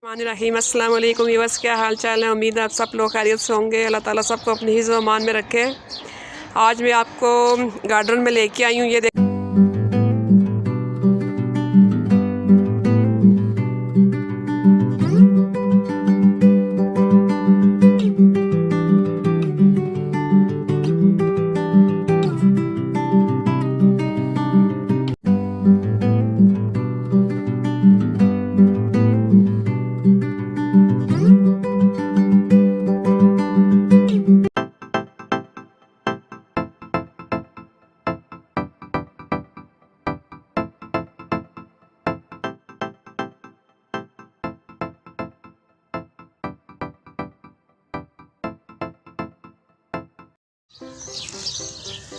रहीम अस्सलाम वालेकुम व्यूअर्स, क्या हाल चाल है। उम्मीद है आप सब लोग खैरियत से होंगे। अल्लाह ताला सबको अपनी हिज़्ज़ व अमान में रखे। आज मैं आपको गार्डन में लेके आई हूँ। ये देख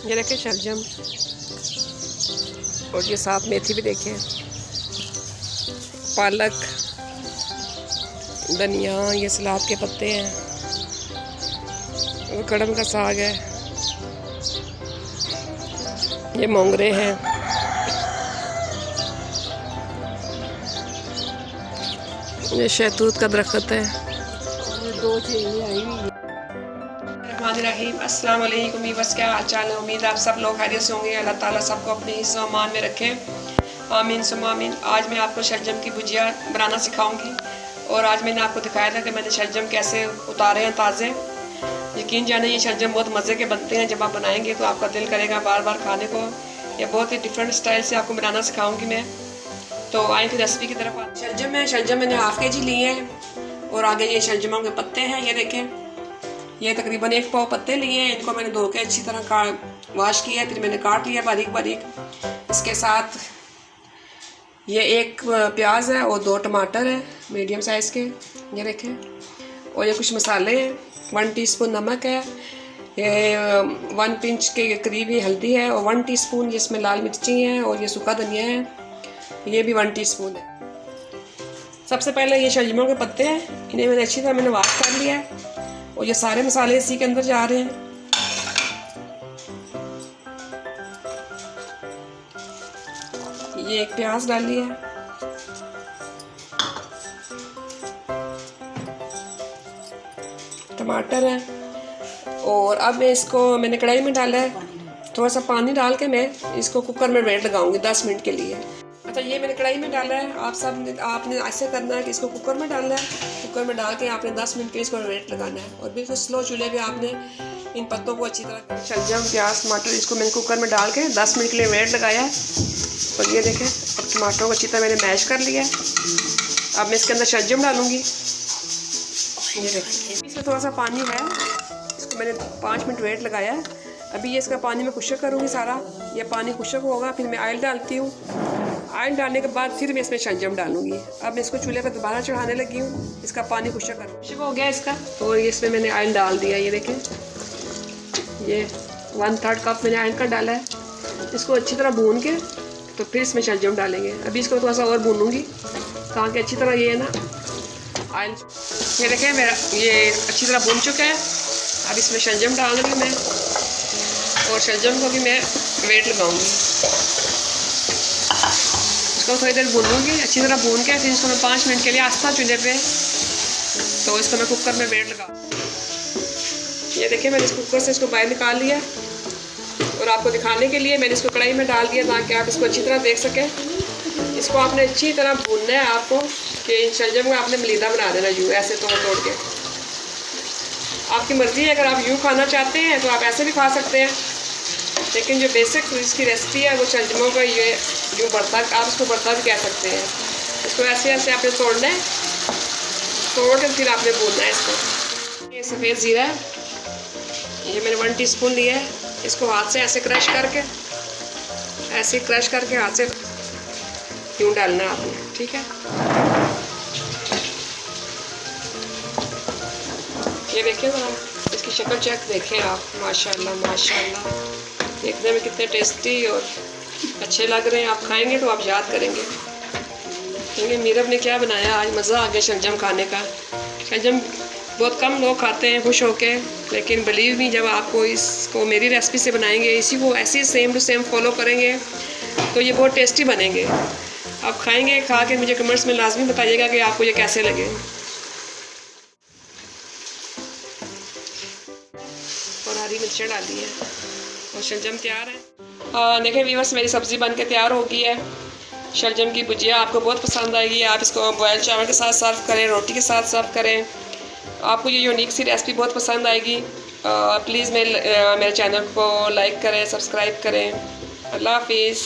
ये देखें शलजम, और ये साथ मेथी भी देखें, पालक, धनिया, ये सलाद के पत्ते हैं, और कड़म का साग है, ये मोंगरे हैं, ये शहतूत का दरख्त है। दो चीज़ें आई हुई रहीम अस्सलाम वालेकुम व्यूअर्स, क्या हाल चाल है। उम्मीद है आप सब लोग खैरियत से होंगे। अल्लाह ताला सबको अपने हिस्से व मान में रखे, आमीन सुम्मा आमीन। आज मैं आपको शलजम की भुजिया बनाना सिखाऊंगी। और आज मैंने आपको दिखाया था कि मैंने शलजम कैसे उतारे हैं ताज़े। यकीन जाने ये शलजम बहुत मज़े के बनते हैं। जब आप बनाएंगे तो आपका दिल करेगा बार बार खाने को। ये बहुत ही डिफरेंट स्टाइल से आपको बनाना सिखाऊँगी मैं। तो आए फिर रेसिपी की तरफ। शलजम मैंने हाफ़ kg लिए हैं। और आगे ये शलजमों के पत्ते हैं, ये देखें। ये तकरीबन 1 पाव पत्ते लिए हैं। इनको मैंने धो के अच्छी तरह वॉश किया है, फिर मैंने काट लिया बारीक बारीक। इसके साथ ये 1 प्याज है और 2 टमाटर है मीडियम साइज़ के, ये देखें। और ये कुछ मसाले हैं, 1 टीस्पून नमक है, ये 1 पिंच के करीब ही हल्दी है, और 1 टीस्पून इसमें लाल मिर्ची है, और ये सूखा धनिया है, ये भी 1 टीस्पून है। सबसे पहले ये शलजमों के पत्ते हैं, इन्हें मैंने अच्छी तरह वॉश कर लिया है। और ये सारे मसाले इसी के अंदर जा रहे हैं। ये 1 प्याज डाली है, टमाटर है। और अब मैं इसको मैंने कढ़ाई में डाला है, थोड़ा सा पानी डाल के मैं इसको कुकर में वेट लगाऊंगी 10 मिनट के लिए। अच्छा, ये मैंने कढ़ाई में डाला है। आपने ऐसे करना है कि इसको कुकर में डालना है। कुकर में डाल के आपने 10 मिनट के लिए इसको वेट लगाना है, और बिल्कुल स्लो चूल्हे पे आपने इन पत्तों को अच्छी तरह शलजम, प्याज, टमाटर, इसको मैंने कुकर में डाल के 10 मिनट के लिए वेट लगाया है। और ये देखें, अब टमाटरों को अच्छी तरह मैंने मैश कर लिया है। अब मैं इसके अंदर शलजम डालूँगी। ये देखें, इसमें थोड़ा सा पानी है, इसको मैंने 5 मिनट वेट लगाया है। अभी ये इसका पानी मैं खुश्क करूँगी सारा। ये पानी खुश्क होगा, फिर मैं ऑयल डालती हूँ। ऑयल डालने के बाद फिर मैं इसमें शलजम डालूंगी। अब मैं इसको चूल्हे पर दोबारा चढ़ाने लगी हूँ। इसका पानी खुश्क हो गया इसका, और इसमें मैंने ऑयल डाल दिया। ये देखें, ये 1/3 कप मैंने ऑयल का डाला है। इसको अच्छी तरह भून के तो फिर इसमें शलजम डालेंगे। अभी इसको थोड़ा सा और भूनूंगी ताकि अच्छी तरह ये है ना ऑयल। ये देखें, मेरा ये अच्छी तरह भून चुका है। अब इसमें शलजम डाल दूँगी मैं, और शलजम को भी मैं वेट लगाऊंगी। इसको थोड़ी देर भूनूंगी, अच्छी तरह भून के फिर इसको मैं 5 मिनट के लिए आस्था चूल्हे पे, तो इसको मैं कुकर में वेट लगा। ये देखिए, मैंने इस कुकर से इसको बाहर निकाल लिया, और आपको दिखाने के लिए मैंने इसको कढ़ाई में डाल दिया ताकि आप इसको अच्छी तरह देख सकें। इसको आपने अच्छी तरह भूनना है आपको, कि इन शलजम को आपने मलीदा बना देना यूँ ऐसे तोड़ के। आपकी मर्ज़ी है, अगर आप यूँ खाना चाहते हैं तो आप ऐसे भी खा सकते हैं, लेकिन जो बेसिक इसकी रेसिपी है वो शलजमों का ये जो भरता, आप इसको भरता भी कह सकते हैं। इसको ऐसे ऐसे आपने तोड़ना है, तोड़ के फिर आपने भूनना है इसको। ये सफ़ेद ज़ीरा है, ये मैंने 1 टीस्पून लिया है। इसको हाथ से ऐसे क्रश करके, ऐसे क्रश करके हाथ से यूँ डालना है आपने, ठीक है। ये देखिए ज़रा, इसकी शक्ल चेक देखें आप, माशाल्लाह माशाल्लाह, देखने में कितने टेस्टी और अच्छे लग रहे हैं। आप खाएंगे तो आप याद करेंगे, क्योंकि मीरब ने क्या बनाया आज, मज़ा आ गया शलजम खाने का। शलजम बहुत कम लोग खाते हैं खुश होके, लेकिन बिलीव मी, जब आपको इसको मेरी रेसिपी से बनाएंगे, इसी को ऐसे सेम टू सेम फॉलो करेंगे, तो ये बहुत टेस्टी बनेंगे। आप खाएंगे, खा के मुझे कमेंट्स में लाजमी बताइएगा कि आपको ये कैसे लगे। और हरी मिर्चें डाली है और शलजम तैयार है। देखें व्यूअर्स, मेरी सब्ज़ी बन के तैयार हो गई है। शलजम की भुजिया आपको बहुत पसंद आएगी। आप इसको बॉयल चावल के साथ सर्व करें, रोटी के साथ सर्व करें, आपको ये यूनिक सी रेसिपी बहुत पसंद आएगी। प्लीज़ मेरे चैनल को लाइक करें, सब्सक्राइब करें। अल्लाह हाफिज़।